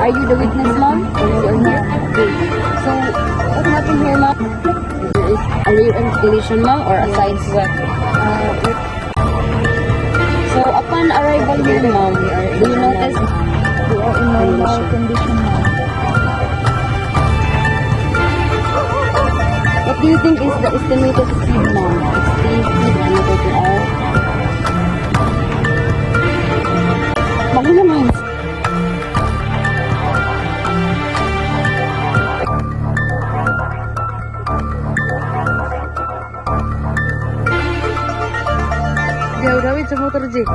Are you the witness, ma'am? Or you are here? Okay. So, what happened here, ma'am? There is a rear end collision, ma'am, or a side swept? So, upon arrival here, ma'am, do you notice? We are in normal condition now. What do you think is the estimated speed, ma'am? 60 kilometers per hour? Bali naman. Jauh-jauh sa motor, Jake.